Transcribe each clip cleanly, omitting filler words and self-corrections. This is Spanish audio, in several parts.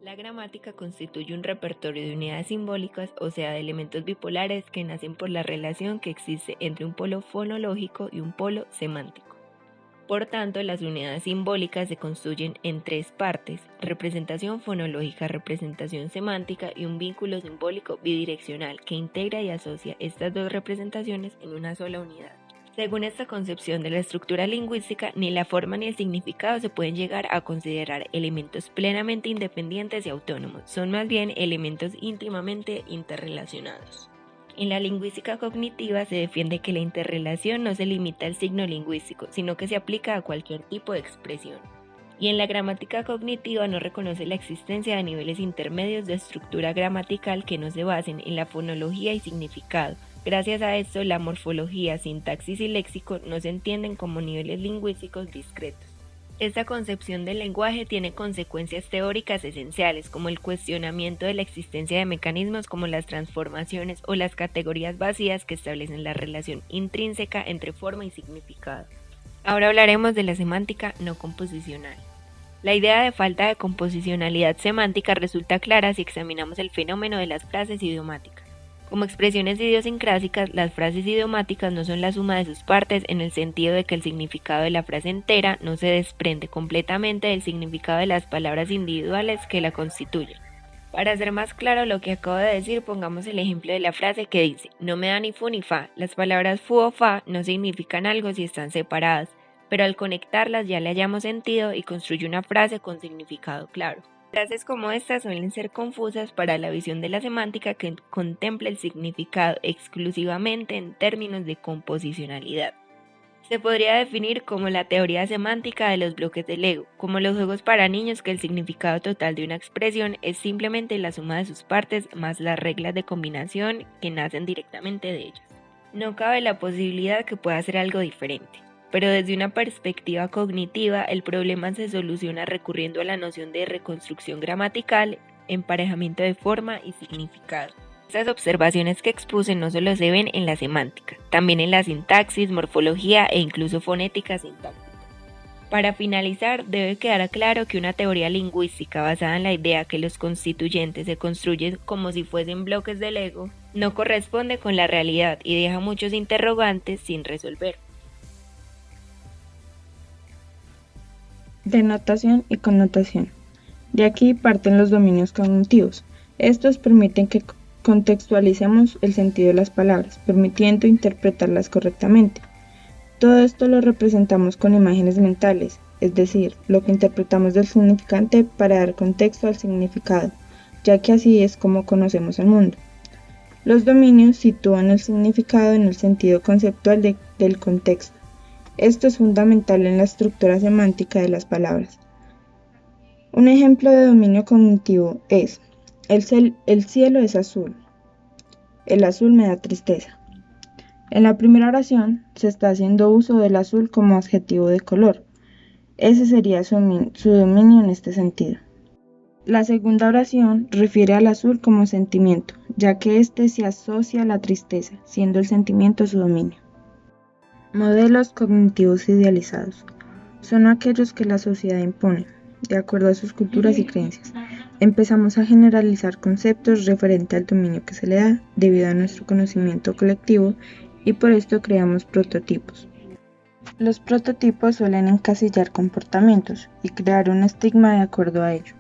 La gramática constituye un repertorio de unidades simbólicas, o sea, de elementos bipolares que nacen por la relación que existe entre un polo fonológico y un polo semántico. Por tanto, las unidades simbólicas se construyen en tres partes: representación fonológica, representación semántica y un vínculo simbólico bidireccional que integra y asocia estas dos representaciones en una sola unidad. Según esta concepción de la estructura lingüística, ni la forma ni el significado se pueden llegar a considerar elementos plenamente independientes y autónomos, son más bien elementos íntimamente interrelacionados. En la lingüística cognitiva se defiende que la interrelación no se limita al signo lingüístico, sino que se aplica a cualquier tipo de expresión. Y en la gramática cognitiva no reconoce la existencia de niveles intermedios de estructura gramatical que no se basen en la fonología y significado. Gracias a esto, la morfología, sintaxis y léxico no se entienden como niveles lingüísticos discretos. Esta concepción del lenguaje tiene consecuencias teóricas esenciales, como el cuestionamiento de la existencia de mecanismos como las transformaciones o las categorías vacías que establecen la relación intrínseca entre forma y significado. Ahora hablaremos de la semántica no composicional. La idea de falta de composicionalidad semántica resulta clara si examinamos el fenómeno de las frases idiomáticas. Como expresiones idiosincrásicas, las frases idiomáticas no son la suma de sus partes en el sentido de que el significado de la frase entera no se desprende completamente del significado de las palabras individuales que la constituyen. Para hacer más claro lo que acabo de decir, pongamos el ejemplo de la frase que dice: no me da ni fu ni fa. Las palabras fu o fa no significan algo si están separadas, pero al conectarlas ya le hallamos sentido y construye una frase con significado claro. Frases como estas suelen ser confusas para la visión de la semántica, que contempla el significado exclusivamente en términos de composicionalidad. Se podría definir como la teoría semántica de los bloques de Lego, como los juegos para niños que el significado total de una expresión es simplemente la suma de sus partes más las reglas de combinación que nacen directamente de ellas. No cabe la posibilidad que pueda ser algo diferente. Pero desde una perspectiva cognitiva, el problema se soluciona recurriendo a la noción de reconstrucción gramatical, emparejamiento de forma y significado. Estas observaciones que expuse no solo se ven en la semántica, también en la sintaxis, morfología e incluso fonética sintáctica. Para finalizar, debe quedar claro que una teoría lingüística basada en la idea que los constituyentes se construyen como si fuesen bloques de Lego no corresponde con la realidad y deja muchos interrogantes sin resolver. Denotación y connotación. De aquí parten los dominios cognitivos. Estos permiten que contextualicemos el sentido de las palabras, permitiendo interpretarlas correctamente. Todo esto lo representamos con imágenes mentales, es decir, lo que interpretamos del significante para dar contexto al significado, ya que así es como conocemos el mundo. Los dominios sitúan el significado en el sentido conceptual del contexto. Esto es fundamental en la estructura semántica de las palabras. Un ejemplo de dominio cognitivo es: el cielo es azul. El azul me da tristeza. En la primera oración se está haciendo uso del azul como adjetivo de color. Ese sería su dominio en este sentido. La segunda oración refiere al azul como sentimiento, ya que éste se asocia a la tristeza, siendo el sentimiento su dominio. Modelos cognitivos idealizados son aquellos que la sociedad impone, de acuerdo a sus culturas y creencias. Empezamos a generalizar conceptos referente al dominio que se le da debido a nuestro conocimiento colectivo y por esto creamos prototipos. Los prototipos suelen encasillar comportamientos y crear un estigma de acuerdo a ello.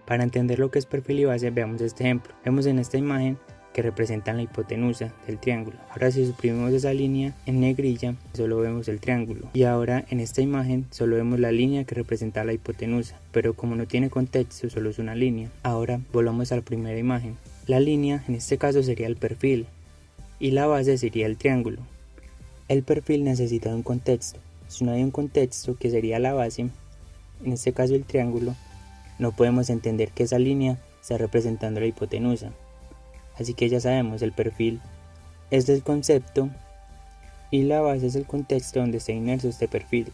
Para entender lo que es perfil y base, veamos este ejemplo. Vemos en esta imagen que representan la hipotenusa del triángulo. Ahora si suprimimos esa línea en negrilla, solo vemos el triángulo. Y ahora en esta imagen solo vemos la línea que representa la hipotenusa, pero como no tiene contexto, solo es una línea. Ahora volvamos a la primera imagen. La línea en este caso sería el perfil y la base sería el triángulo. El perfil necesita de un contexto. Si no hay un contexto, que sería la base, en este caso el triángulo, no podemos entender que esa línea está representando la hipotenusa. Así que ya sabemos, el perfil es del concepto y la base es el contexto donde está inmerso este perfil.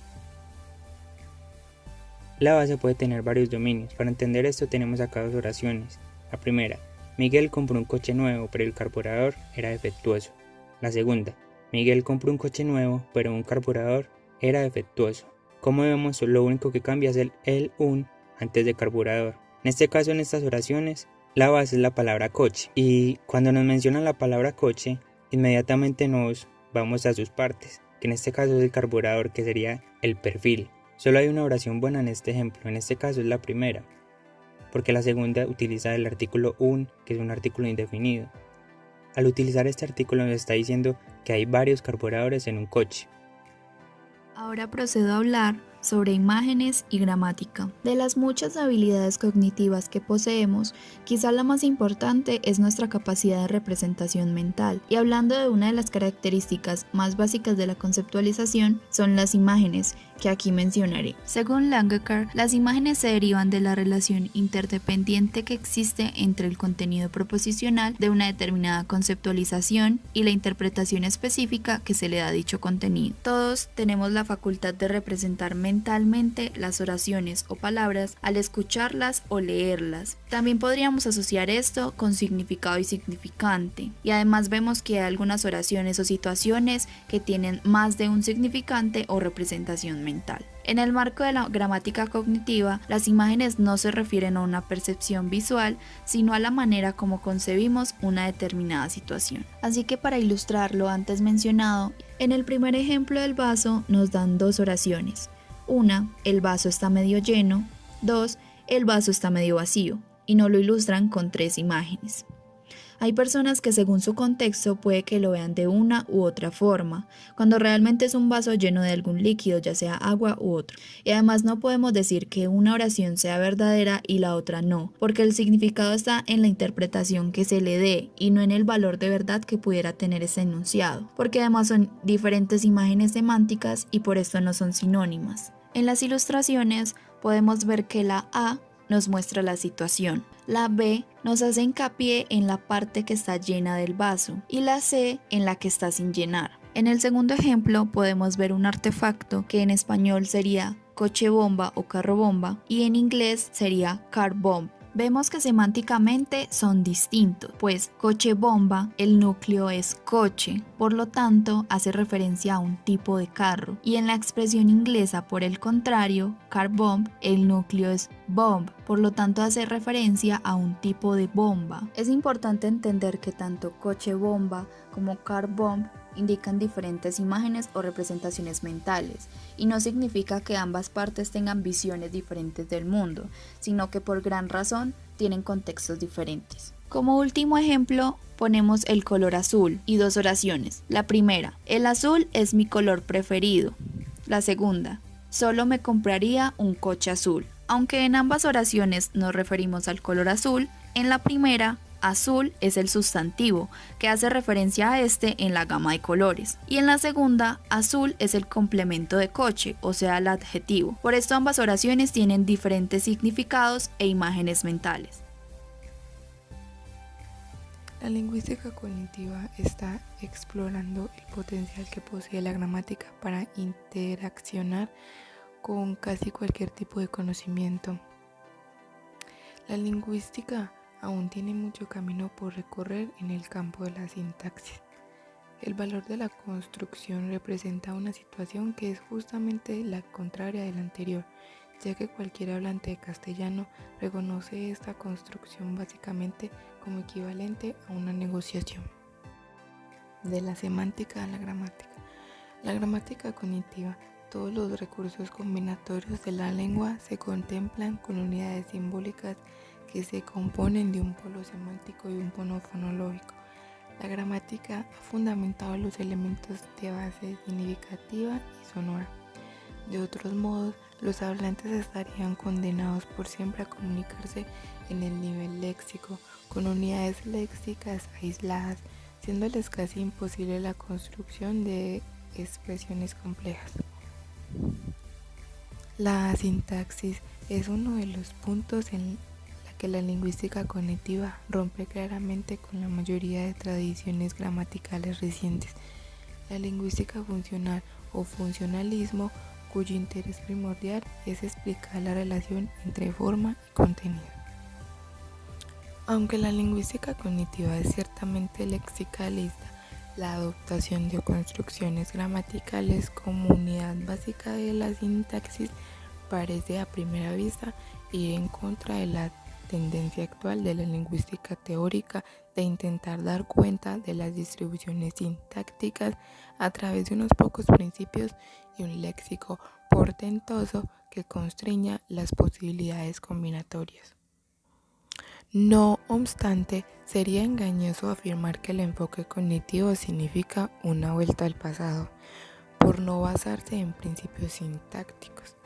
La base puede tener varios dominios. Para entender esto tenemos acá dos oraciones. La primera: Miguel compró un coche nuevo, pero el carburador era defectuoso. La segunda: Miguel compró un coche nuevo, pero un carburador era defectuoso. Como vemos, lo único que cambia es el un antes de carburador. En este caso, en estas oraciones, la base es la palabra coche. Y cuando nos mencionan la palabra coche, inmediatamente nos vamos a sus partes, que en este caso es el carburador, que sería el perfil. Solo hay una oración buena en este ejemplo, en este caso es la primera, porque la segunda utiliza el artículo un, que es un artículo indefinido. Al utilizar este artículo nos está diciendo que hay varios carburadores en un coche. Ahora procedo a hablar sobre imágenes y gramática. De las muchas habilidades cognitivas que poseemos, quizá la más importante es nuestra capacidad de representación mental. Y hablando de una de las características más básicas de la conceptualización, son las imágenes, que aquí mencionaré. Según Langecker, las imágenes se derivan de la relación interdependiente que existe entre el contenido proposicional de una determinada conceptualización y la interpretación específica que se le da a dicho contenido. Todos tenemos la facultad de representar mentalmente las oraciones o palabras al escucharlas o leerlas. También podríamos asociar esto con significado y significante. Y además vemos que hay algunas oraciones o situaciones que tienen más de un significante o representación mental. En el marco de la gramática cognitiva, las imágenes no se refieren a una percepción visual, sino a la manera como concebimos una determinada situación. Así que para ilustrar lo antes mencionado, en el primer ejemplo del vaso nos dan dos oraciones. Una, el vaso está medio lleno. 2, el vaso está medio vacío. Y nos lo ilustran con 3 imágenes. Hay personas que según su contexto puede que lo vean de una u otra forma, cuando realmente es un vaso lleno de algún líquido, ya sea agua u otro. Y además no podemos decir que una oración sea verdadera y la otra no, porque el significado está en la interpretación que se le dé y no en el valor de verdad que pudiera tener ese enunciado, porque además son diferentes imágenes semánticas y por esto no son sinónimas. En las ilustraciones podemos ver que la A nos muestra la situación, la B nos hace hincapié en la parte que está llena del vaso y la C en la que está sin llenar. En el segundo ejemplo podemos ver un artefacto que en español sería coche bomba o carro bomba y en inglés sería car bomb. Vemos que semánticamente son distintos, pues coche bomba, el núcleo es coche, por lo tanto hace referencia a un tipo de carro, y en la expresión inglesa por el contrario, car bomb, el núcleo es bomb, por lo tanto hace referencia a un tipo de bomba. Es importante entender que tanto coche bomba como car bomb indican diferentes imágenes o representaciones mentales, y no significa que ambas partes tengan visiones diferentes del mundo, sino que por gran razón tienen contextos diferentes. Como último ejemplo, ponemos el color azul y 2 oraciones. La primera, el azul es mi color preferido. La segunda, solo me compraría un coche azul. Aunque en ambas oraciones nos referimos al color azul, en la primera, azul es el sustantivo, que hace referencia a este en la gama de colores. Y en la segunda, azul es el complemento de coche, o sea, el adjetivo. Por esto ambas oraciones tienen diferentes significados e imágenes mentales. La lingüística cognitiva está explorando el potencial que posee la gramática para interaccionar con casi cualquier tipo de conocimiento. La lingüística aún tiene mucho camino por recorrer en el campo de la sintaxis. El valor de la construcción representa una situación que es justamente la contraria de la anterior, ya que cualquier hablante de castellano reconoce esta construcción básicamente como equivalente a una negociación. De la semántica a la gramática. La gramática cognitiva, todos los recursos combinatorios de la lengua se contemplan con unidades simbólicas que se componen de un polo semántico y un polo fonológico. La gramática ha fundamentado los elementos de base significativa y sonora. De otros modos, los hablantes estarían condenados por siempre a comunicarse en el nivel léxico, con unidades léxicas aisladas, siéndoles casi imposible la construcción de expresiones complejas. La sintaxis es uno de los puntos en que la lingüística cognitiva rompe claramente con la mayoría de tradiciones gramaticales recientes. La lingüística funcional o funcionalismo cuyo interés primordial es explicar la relación entre forma y contenido. Aunque la lingüística cognitiva es ciertamente lexicalista, la adoptación de construcciones gramaticales como unidad básica de la sintaxis parece a primera vista ir en contra de la tendencia actual de la lingüística teórica de intentar dar cuenta de las distribuciones sintácticas a través de unos pocos principios y un léxico portentoso que constriña las posibilidades combinatorias. No obstante, sería engañoso afirmar que el enfoque cognitivo significa una vuelta al pasado, por no basarse en principios sintácticos.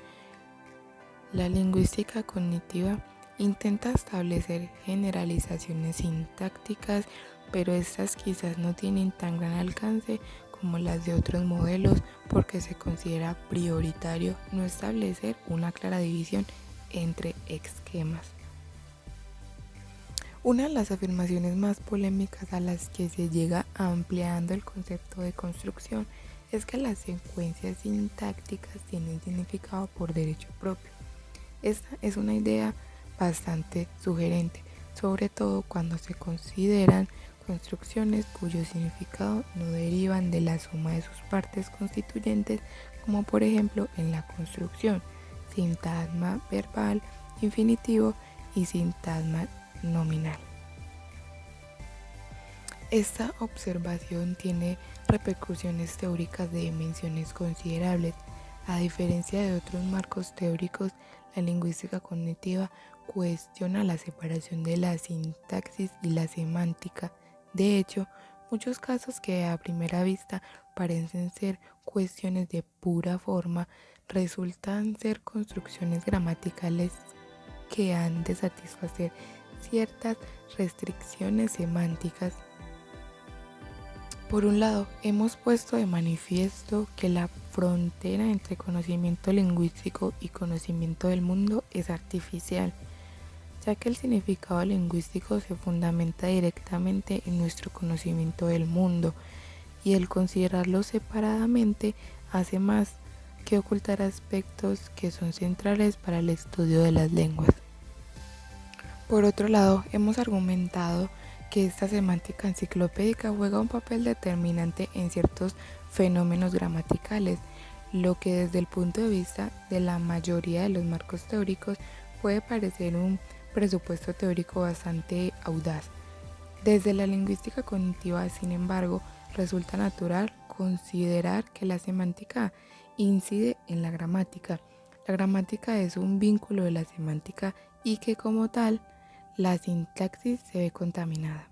La lingüística cognitiva intenta establecer generalizaciones sintácticas, pero estas quizás no tienen tan gran alcance como las de otros modelos porque se considera prioritario no establecer una clara división entre esquemas. Una de las afirmaciones más polémicas a las que se llega ampliando el concepto de construcción es que las secuencias sintácticas tienen significado por derecho propio. Esta es una idea bastante sugerente, sobre todo cuando se consideran construcciones cuyo significado no derivan de la suma de sus partes constituyentes, como por ejemplo en la construcción, sintagma verbal, infinitivo y sintagma nominal. Esta observación tiene repercusiones teóricas de dimensiones considerables. A diferencia de otros marcos teóricos, la lingüística cognitiva cuestiona la separación de la sintaxis y la semántica. De hecho, muchos casos que a primera vista parecen ser cuestiones de pura forma, resultan ser construcciones gramaticales que han de satisfacer ciertas restricciones semánticas. Por un lado, hemos puesto de manifiesto que la frontera entre conocimiento lingüístico y conocimiento del mundo es artificial, ya que el significado lingüístico se fundamenta directamente en nuestro conocimiento del mundo, y el considerarlo separadamente hace más que ocultar aspectos que son centrales para el estudio de las lenguas. Por otro lado, hemos argumentado que esta semántica enciclopédica juega un papel determinante en ciertos fenómenos gramaticales, lo que desde el punto de vista de la mayoría de los marcos teóricos puede parecer un presupuesto teórico bastante audaz. Desde la lingüística cognitiva, sin embargo, resulta natural considerar que la semántica incide en la gramática. La gramática es un vínculo de la semántica y que como tal, la sintaxis se ve contaminada.